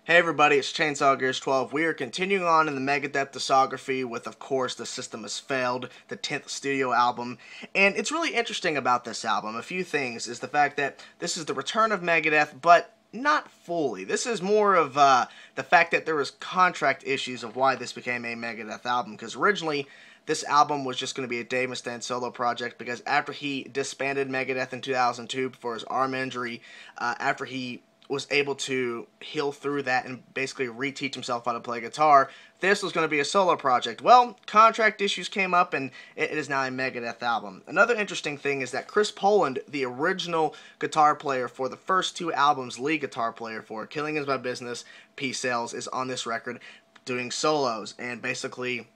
Hey everybody, it's Chainsaw Gears 12. We are continuing on in the Megadeth discography with, of course, The System Has Failed, the 10th studio album. And it's really interesting about this album, a few things, is the fact that this is the return of Megadeth, but not fully. This is more of the fact that there was contract issues of why this became a Megadeth album, because originally this album was just going to be a Dave Mustaine solo project, because after he disbanded Megadeth in 2002 for his arm injury, after he was able to heal through that and basically reteach himself how to play guitar, this was going to be a solo project. Well, contract issues came up, and it is now a Megadeth album. Another interesting thing is that Chris Poland, the original guitar player for the first two albums, lead guitar player for Killing Is My Business, Peace Sells, is on this record doing solos and basically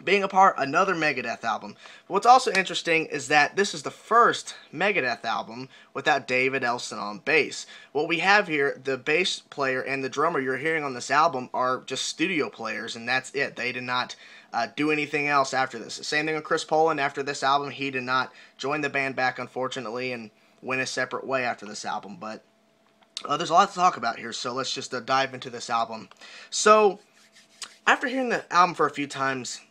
being a part of another Megadeth album. But what's also interesting is that this is the first Megadeth album without David Ellefson on bass. What we have here, the bass player and the drummer you're hearing on this album are just studio players, and that's it. They did not do anything else after this. Same thing with Chris Poland. After this album, he did not join the band back, unfortunately, and went a separate way after this album. But there's a lot to talk about here, so let's just dive into this album. So, after hearing the album for a few times,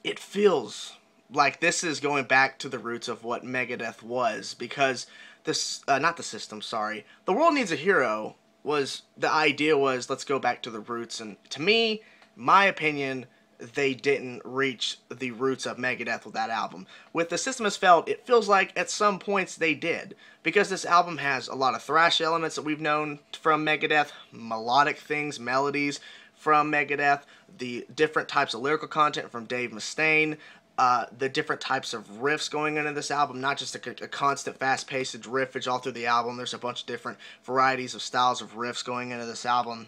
it feels like this is going back to the roots of what Megadeth was, because this, not the system, sorry, The World Needs a Hero was, the idea was, let's go back to the roots, and to me, my opinion, they didn't reach the roots of Megadeth with that album. With The System Has Failed, it feels like at some points they did, because this album has a lot of thrash elements that we've known from Megadeth, melodic things, melodies from Megadeth, the different types of lyrical content from Dave Mustaine, the different types of riffs going into this album, not just a constant fast-paced riffage all through the album. There's a bunch of different varieties of styles of riffs going into this album,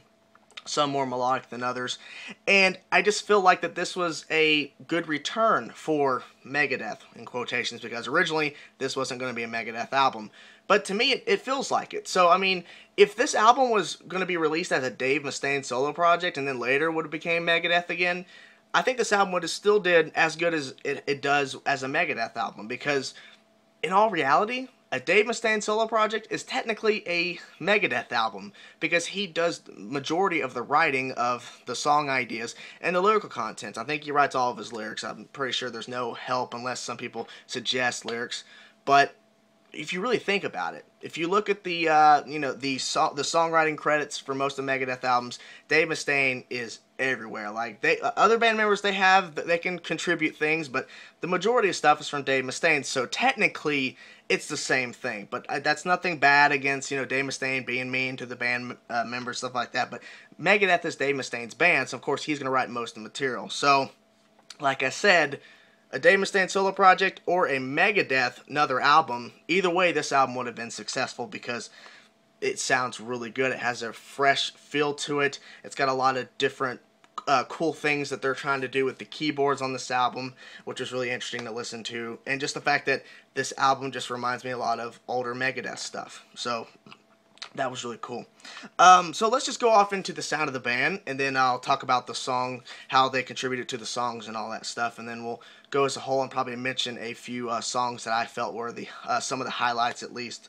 some more melodic than others, and I just feel like that this was a good return for Megadeth, in quotations, because originally this wasn't going to be a Megadeth album. But to me, it feels like it. So, I mean, if this album was going to be released as a Dave Mustaine solo project and then later would have became Megadeth again, I think this album would have still did as good as it does as a Megadeth album, because in all reality, a Dave Mustaine solo project is technically a Megadeth album, because he does the majority of the writing of the song ideas and the lyrical content. I think he writes all of his lyrics. I'm pretty sure there's no help unless some people suggest lyrics. But if you really think about it, if you look at the the songwriting credits for most of Megadeth albums, Dave Mustaine is everywhere. Like, they other band members, they can contribute things, but the majority of stuff is from Dave Mustaine. So technically, it's the same thing. But that's nothing bad against Dave Mustaine being mean to the band members, stuff like that. But Megadeth is Dave Mustaine's band, so of course he's going to write most of the material. So, like I said, a Dave Mustaine solo project or a Megadeth another album, either way this album would have been successful, because it sounds really good. It has a fresh feel to it. It's got a lot of different cool things that they're trying to do with the keyboards on this album, which is really interesting to listen to. And just the fact that this album just reminds me a lot of older Megadeth stuff. So that was really cool. So let's just go off into the sound of the band, and then I'll talk about the song, how they contributed to the songs and all that stuff, and then we'll go as a whole and probably mention a few songs that I felt were the some of the highlights, at least,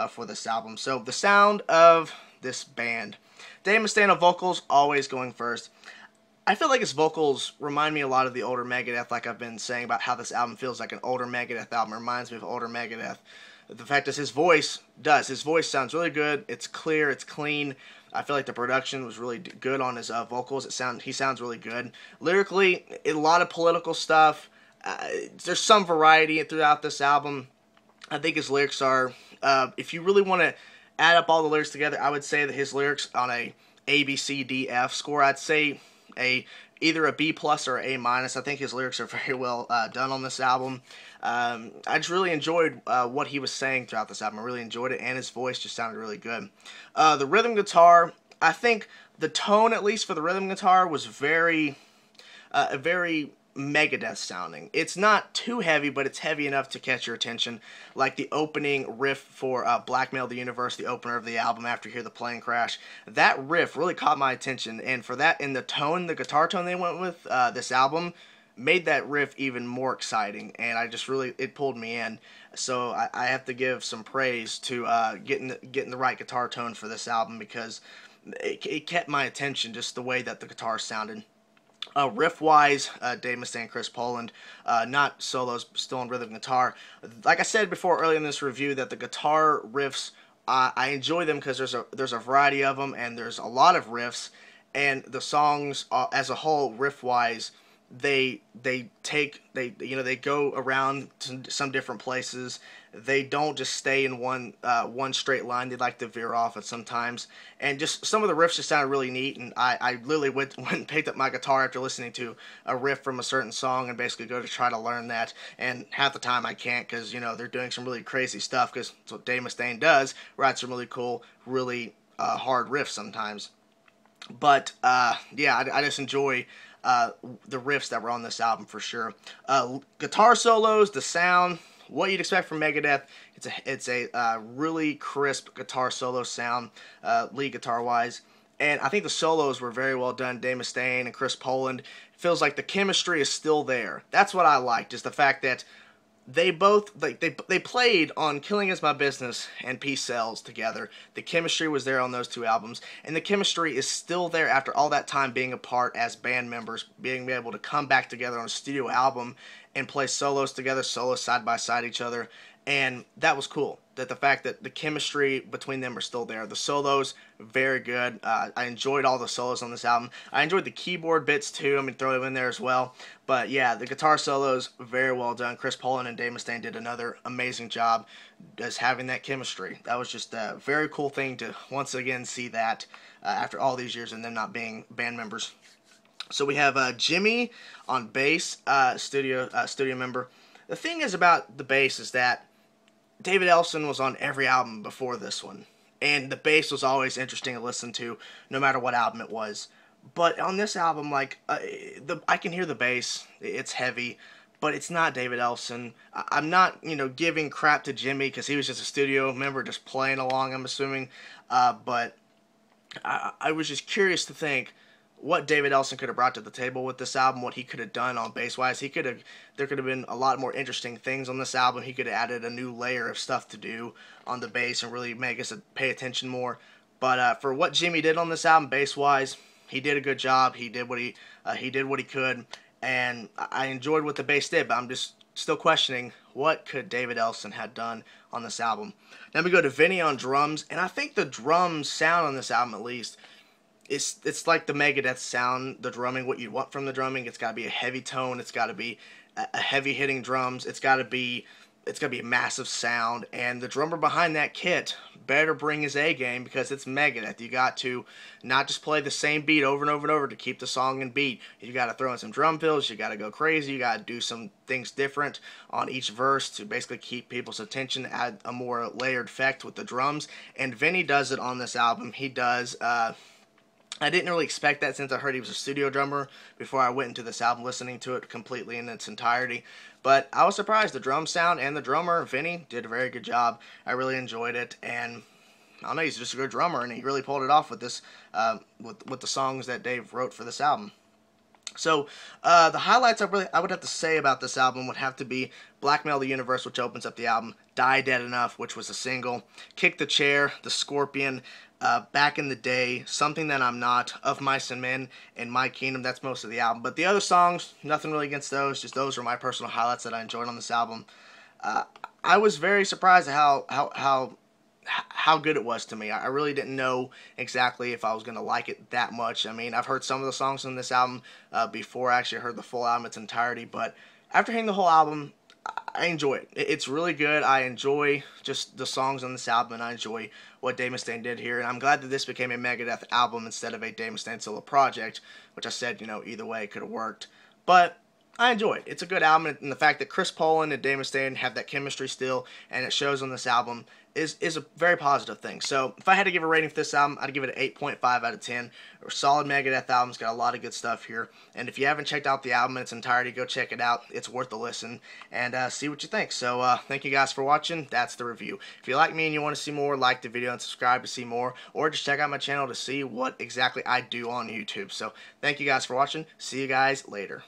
for this album. So the sound of this band. Dave Mustaine on vocals, always going first. I feel like his vocals remind me a lot of the older Megadeth, like I've been saying about how this album feels like an older Megadeth album. It reminds me of older Megadeth. The fact is, his voice sounds really good. It's clear, it's clean. I feel like the production was really good on his vocals. He sounds really good. Lyrically, a lot of political stuff. There's some variety throughout this album. I think his lyrics are, if you really want to add up all the lyrics together, I would say that his lyrics on a B, C, D, F score, I'd say either a B plus or A minus. I think his lyrics are very well done on this album. I just really enjoyed what he was saying throughout this album. I really enjoyed it, and his voice just sounded really good. The rhythm guitar, I think the tone, at least for the rhythm guitar, was very Megadeth sounding. It's not too heavy, but it's heavy enough to catch your attention. Like the opening riff for Blackmail the Universe, the opener of the album after you hear the plane crash. That riff really caught my attention, and for that, and the tone, the guitar tone they went with this album, made that riff even more exciting, and it pulled me in. So I have to give some praise to getting the right guitar tone for this album, because it kept my attention, just the way that the guitar sounded. Riff-wise, Dave Mustaine, Chris Poland, not solos, still on rhythm guitar. Like I said before earlier in this review, that the guitar riffs, I enjoy them because there's a variety of them, and there's a lot of riffs, and the songs as a whole, riff-wise, they they go around to some different places. They don't just stay in one straight line. They like to veer off at sometimes, and just some of the riffs just sounded really neat. And I literally went and picked up my guitar after listening to a riff from a certain song and basically go to try to learn that. And half the time I can't, because they're doing some really crazy stuff, because that's what Dave Mustaine does. Writes some really cool, really hard riffs sometimes. But yeah, I just enjoy the riffs that were on this album for sure. Guitar solos, the sound, what you'd expect from Megadeth. It's a really crisp guitar solo sound, lead guitar wise, and I think the solos were very well done. Dave Mustaine and Chris Poland. It feels like the chemistry is still there. That's what I liked, is the fact that they both they played on Killing Is My Business and Peace Sells together. The chemistry was there on those two albums, and the chemistry is still there after all that time being apart as band members, being able to come back together on a studio album and play solos together, solos side by side each other. And that was cool, that the fact that the chemistry between them are still there. The solos, very good. I enjoyed all the solos on this album. I enjoyed the keyboard bits too. I'm going to throw them in there as well. But yeah, the guitar solos, very well done. Chris Poland and Dave Mustaine did another amazing job as having that chemistry. That was just a very cool thing to once again see that after all these years and them not being band members. So we have Jimmie on bass, studio member. The thing is about the bass is that David Ellefson was on every album before this one, and the bass was always interesting to listen to, no matter what album it was. But on this album, like I can hear the bass; it's heavy, but it's not David Ellefson. I'm not, giving crap to Jimmie because he was just a studio member, just playing along. I'm assuming, but I was just curious to think what David Ellefson could have brought to the table with this album, what he could have done on bass-wise. There could have been a lot more interesting things on this album. He could have added a new layer of stuff to do on the bass and really make us pay attention more. But for what Jimmie did on this album, bass-wise, he did a good job. He did what he could, and I enjoyed what the bass did. But I'm just still questioning what could David Ellefson have done on this album. Then we go to Vinnie on drums, and I think the drums sound on this album, at least, it's like the Megadeth sound, the drumming, what you want from the drumming. It's got to be a heavy tone. It's got to be a heavy hitting drums. It's got to be a massive sound. And the drummer behind that kit better bring his A game, because it's Megadeth. You got to not just play the same beat over and over and over to keep the song in beat. You got to throw in some drum fills. You got to go crazy. You got to do some things different on each verse to basically keep people's attention, add a more layered effect with the drums. And Vinnie does it on this album. He does. I didn't really expect that, since I heard he was a studio drummer before I went into this album listening to it completely in its entirety. But I was surprised. The drum sound and the drummer, Vinnie, did a very good job. I really enjoyed it, and I don't know, he's just a good drummer, and he really pulled it off with this, with the songs that Dave wrote for this album. So the highlights I would have to say about this album would have to be Blackmail the Universe, which opens up the album, Die Dead Enough, which was a single, Kick the Chair, The Scorpion, Back in the Day, Something That I'm Not, Of Mice and Men, and My Kingdom. That's most of the album. But the other songs, nothing really against those. Just those are my personal highlights that I enjoyed on this album. I was very surprised at how good it was to me. I really didn't know exactly if I was going to like it that much. I mean, I've heard some of the songs on this album before I actually heard the full album in its entirety, but after hearing the whole album, I enjoy it. It's really good. I enjoy just the songs on this album, and I enjoy what Dave Mustaine did here, and I'm glad that this became a Megadeth album instead of a Dave Mustaine solo project, which I said, either way it could have worked. But I enjoy it. It's a good album, and the fact that Chris Poland and Dave Mustaine have that chemistry still, and it shows on this album, is a very positive thing. So if I had to give a rating for this album, I'd give it an 8.5 out of 10. A solid Megadeth album. It's got a lot of good stuff here. And if you haven't checked out the album in its entirety, go check it out. It's worth a listen, and see what you think. So thank you guys for watching. That's the review. If you like me and you want to see more, like the video and subscribe to see more, or just check out my channel to see what exactly I do on YouTube. So thank you guys for watching. See you guys later.